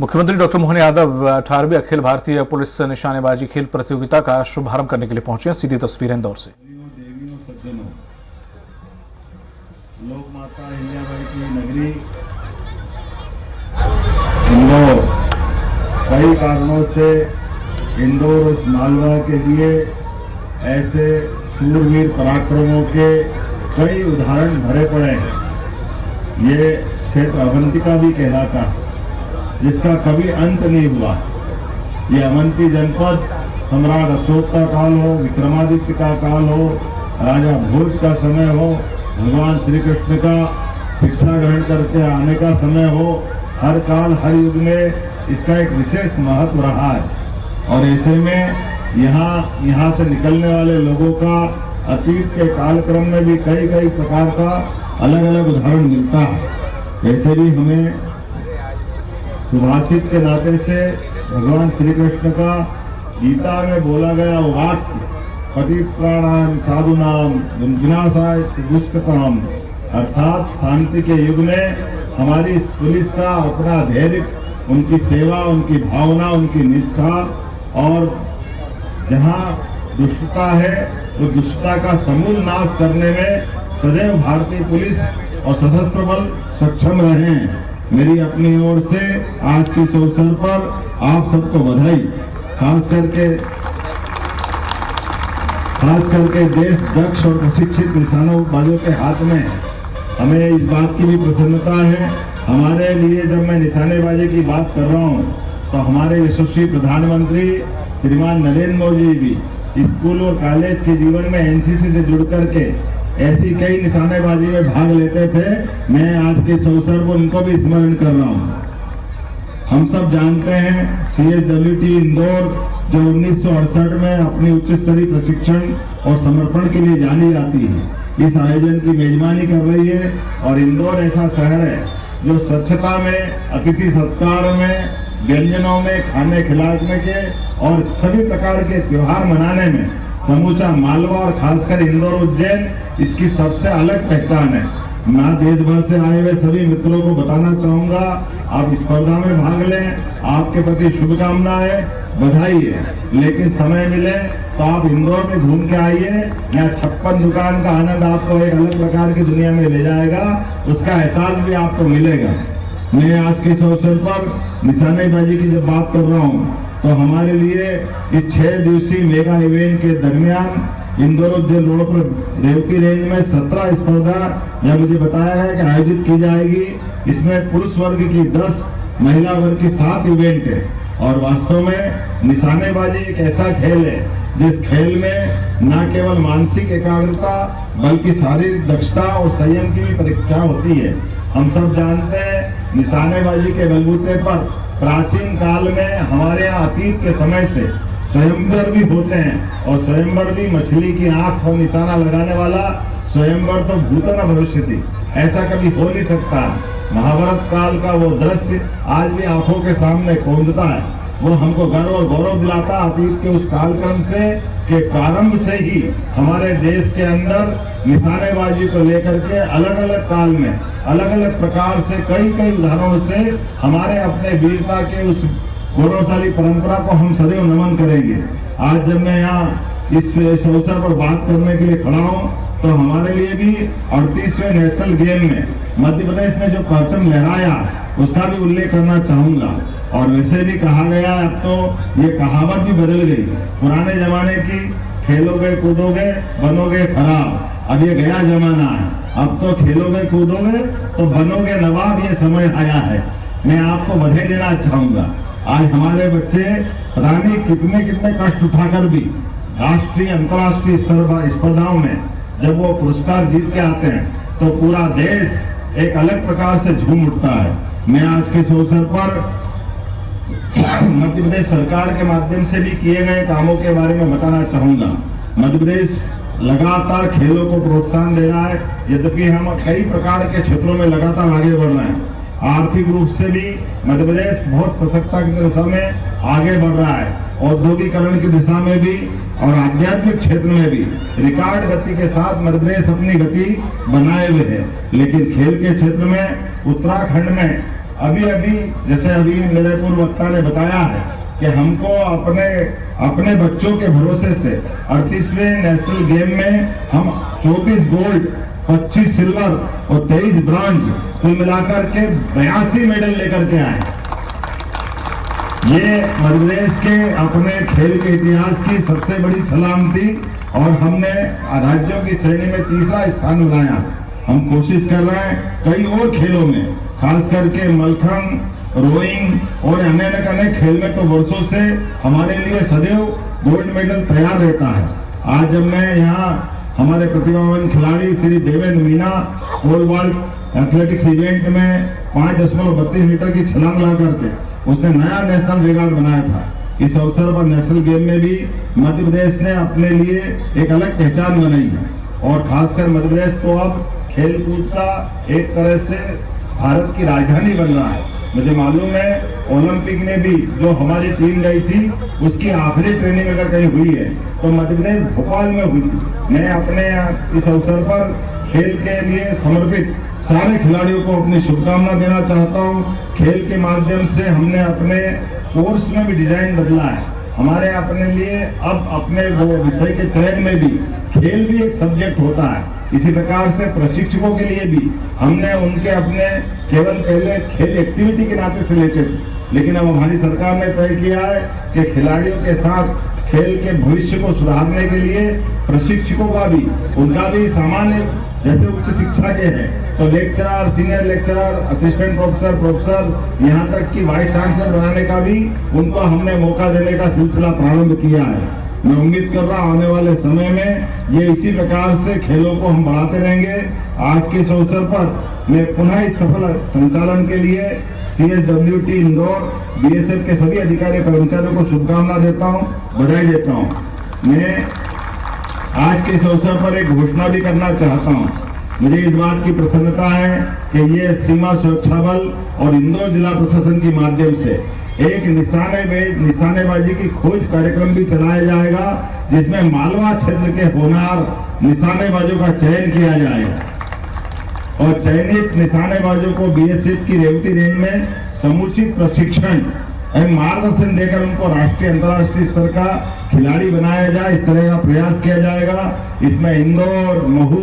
मुख्यमंत्री doctor Mohan Yadav 18वीं Akhil Bharatiya police निशानेबाजी खेल प्रतियोगिता का शुभारंभ करने के लिए पहुंचे हैं। सीधी तस्वीरें इंदौर से। देवियों सज्जनों, लोक माता अहिल्याबाई की नगरी इंदौर कई कारणों से इंदौर उस मालवा के लिए ऐसे शूरवीर पराक्रमों के कई उदाहरण भरे पड़े हैं। ये क्षेत्र अवंतिका भी कहलाता है, जिसका कभी अंत नहीं हुआ। ये अवंती जनपद सम्राट अशोक का काल हो, विक्रमादित्य का काल हो, राजा भोज का समय हो, भगवान श्री कृष्ण का शिक्षा ग्रहण करके आने का समय हो, हर काल हर युग में इसका एक विशेष महत्व रहा है। और ऐसे में यहाँ से निकलने वाले लोगों का अतीत के कालक्रम में भी कई कई प्रकार का अलग अलग उदाहरण मिलता है। वैसे भी हमें सुभाषित के नाते से भगवान श्री कृष्ण का गीता में बोला गया वाक्य पतित्राणाम साधुनाम विनाशाय दुष्कृताम, अर्थात शांति के युग में हमारी इस पुलिस का अपना धैर्य, उनकी सेवा, उनकी भावना, उनकी निष्ठा और जहां दुष्टता है तो दुष्टता का समूल नाश करने में सदैव भारतीय पुलिस और सशस्त्र बल सक्षम रहे हैं। मेरी अपनी ओर से आज के इस अवसर पर आप सबको बधाई। खास करके देश दक्ष और प्रशिक्षित निशानेबाजों के हाथ में हमें इस बात की भी प्रसन्नता है। हमारे लिए जब मैं निशानेबाजी की बात कर रहा हूं तो हमारे यशस्वी प्रधानमंत्री श्रीमान नरेंद्र मोदी भी स्कूल और कॉलेज के जीवन में एनसीसी से जुड़ करके ऐसी कई निशानेबाजी में भाग लेते थे। मैं आज के इस अवसर पर उनको भी स्मरण कर रहा हूं। हम सब जानते हैं CSWT इंदौर जो 1968 में अपनी उच्च स्तरीय प्रशिक्षण और समर्पण के लिए जानी जाती है, इस आयोजन की मेजबानी कर रही है। और इंदौर ऐसा शहर है जो स्वच्छता में, अतिथि सत्कार में, व्यंजनों में, खाने खिलाने के और सभी प्रकार के त्योहार मनाने में समूचा मालवा और खासकर इंदौर उज्जैन इसकी सबसे अलग पहचान है। मैं देश भर से आए हुए सभी मित्रों को बताना चाहूंगा, आप स्पर्धा में भाग लें, आपके प्रति शुभकामनाएं, बधाई है। लेकिन समय मिले तो आप इंदौर में घूम के आइए। यहाँ 56 दुकान का आनंद आपको एक अलग प्रकार की दुनिया में ले जाएगा, उसका एहसास भी आपको मिलेगा। मैं आज के इस अवसर पर निशानेबाजी की जब बात कर रहा हूँ तो हमारे लिए इस 6 दिवसीय मेगा इवेंट के दरमियान इंदौर उज्जैन रोड पर रेवती रेंज में 17 स्पर्धा यह मुझे बताया है कि आयोजित की जाएगी। इसमें पुरुष वर्ग की 10, महिला वर्ग की 7 इवेंट है। और वास्तव में निशानेबाजी एक ऐसा खेल है जिस खेल में न केवल मानसिक एकाग्रता बल्कि शारीरिक दक्षता और संयम की भी परीक्षा होती है। हम सब जानते हैं निशानेबाजी के बलबूते पर प्राचीन काल में हमारे यहाँ अतीत के समय से स्वयंवर भी होते हैं। और स्वयंवर भी मछली की आंख पर निशाना लगाने वाला स्वयंवर तो भूतन भविष्य थी, ऐसा कभी हो नहीं सकता। महाभारत काल का वो दृश्य आज भी आंखों के सामने कौंधता है। वो हमको गर्व और गौरव दिलाता अतीत के उस कालक्रम से के प्रारंभ से ही हमारे देश के अंदर निशानेबाजी को लेकर के अलग अलग काल में अलग अलग प्रकार से कई कई उदाहरणों से हमारे अपने वीरता के उस गौरवशाली परंपरा को हम सदैव नमन करेंगे। आज जब मैं यहाँ इस अवसर पर बात करने के लिए खड़ा हूँ तो हमारे लिए भी 38वें नेशनल गेम में मध्य प्रदेश ने जो परचम लहराया उसका भी उल्लेख करना चाहूंगा। और वैसे भी कहा गया, अब तो ये कहावत भी बदल गई। पुराने जमाने की खेलोगे कूदोगे बनोगे खराब, अब ये गया जमाना है। अब तो खेलोगे कूदोगे तो बनोगे नवाब, ये समय आया है। मैं आपको बधाई देना चाहूंगा। आज हमारे बच्चे पता नहीं कितने कितने कष्ट उठाकर भी राष्ट्रीय अंतर्राष्ट्रीय स्पर्धाओं में जब वो पुरस्कार जीत के आते हैं तो पूरा देश एक अलग प्रकार से झूम उठता है। मैं आज के इस अवसर पर मध्य प्रदेश सरकार के माध्यम से भी किए गए कामों के बारे में बताना चाहूंगा। मध्य प्रदेश लगातार खेलों को प्रोत्साहन दे रहा है, यद्यपि हम कई प्रकार के क्षेत्रों में लगातार आगे बढ़ रहे हैं। आर्थिक रूप से भी मध्य प्रदेश बहुत सशक्तता की दिशा में आगे बढ़ रहा है, औद्योगिकरण की दिशा में भी और आध्यात्मिक क्षेत्र में भी रिकॉर्ड गति के साथ मध्य प्रदेश अपनी गति बनाए हुए है। लेकिन खेल के क्षेत्र में उत्तराखंड में अभी जैसे अभी मेरे पूर्व वक्ता ने बताया है कि हमको अपने बच्चों के भरोसे से 38वें नेशनल गेम में हम 24 गोल्ड, 25 सिल्वर और 23 ब्रॉन्ज कुल मिलाकर के 82 मेडल लेकर के आए। ये मध्य प्रदेश के अपने खेल के इतिहास की सबसे बड़ी छलांग थी और हमने राज्यों की श्रेणी में तीसरा स्थान बनाया। हम कोशिश कर रहे हैं कई और खेलों में, खास करके मलखंभ, रोइंग और अनेक खेल में तो वर्षों से हमारे लिए सदैव गोल्ड मेडल तैयार रहता है। आज जब मैं यहाँ हमारे प्रतिभावान खिलाड़ी Shri Devendra Meena pole vault athletics event में 5.32 मीटर की छलांग ला करके उसने नया नेशनल रिकॉर्ड बनाया था। इस अवसर पर नेशनल गेम में भी मध्य प्रदेश ने अपने लिए एक अलग पहचान बनाई है और खासकर मध्य प्रदेश तो अब खेल कूद का एक तरह से भारत की राजधानी बन रहा है। मुझे मालूम है ओलंपिक में भी जो हमारी टीम गई थी उसकी आखिरी ट्रेनिंग अगर कहीं हुई है तो मध्य प्रदेश भोपाल में हुई थी। मैं अपने इस अवसर पर खेल के लिए समर्पित सारे खिलाड़ियों को अपनी शुभकामना देना चाहता हूं। खेल के माध्यम से हमने अपने कोर्स में भी डिजाइन बदला है। हमारे अपने लिए अब अपने वो विषय के चयन में भी खेल भी एक सब्जेक्ट होता है। इसी प्रकार से प्रशिक्षकों के लिए भी हमने उनके अपने केवल पहले खेल एक्टिविटी के नाते से लेते थे, लेकिन अब हमारी सरकार ने तय किया है कि खिलाड़ियों के साथ खेल के भविष्य को सुधारने के लिए प्रशिक्षकों का भी उनका भी सामान्य जैसे उच्च शिक्षा के हैं तो lecturer, senior lecturer, assistant professor यहाँ तक कि वाइस चांसलर बनाने का भी उनको हमने मौका देने का सिलसिला प्रारंभ किया है। मैं उम्मीद कर रहा आने वाले समय में ये इसी प्रकार से खेलों को हम बढ़ाते रहेंगे। आज के इस अवसर पर मैं पुनः इस सफल संचालन के लिए CSWT इंदौर, BSF के सभी अधिकारी कर्मचारियों को शुभकामना देता हूं, बधाई देता हूं। मैं आज के इस अवसर पर एक घोषणा भी करना चाहता हूं। मुझे इस बात की प्रसन्नता है कि ये सीमा सुरक्षा बल और इंदौर जिला प्रशासन के माध्यम से एक निशानेबाजी की खोज कार्यक्रम भी चलाया जाएगा जिसमें मालवा क्षेत्र के होनहार निशानेबाजों का चयन किया जाएगा और चयनित निशानेबाजों को BSF की रेवती रेंज में समुचित प्रशिक्षण एवं मार्गदर्शन देकर उनको राष्ट्रीय अंतर्राष्ट्रीय स्तर का खिलाड़ी बनाया जाए। इस तरह का प्रयास किया जाएगा। इसमें इंदौर, महू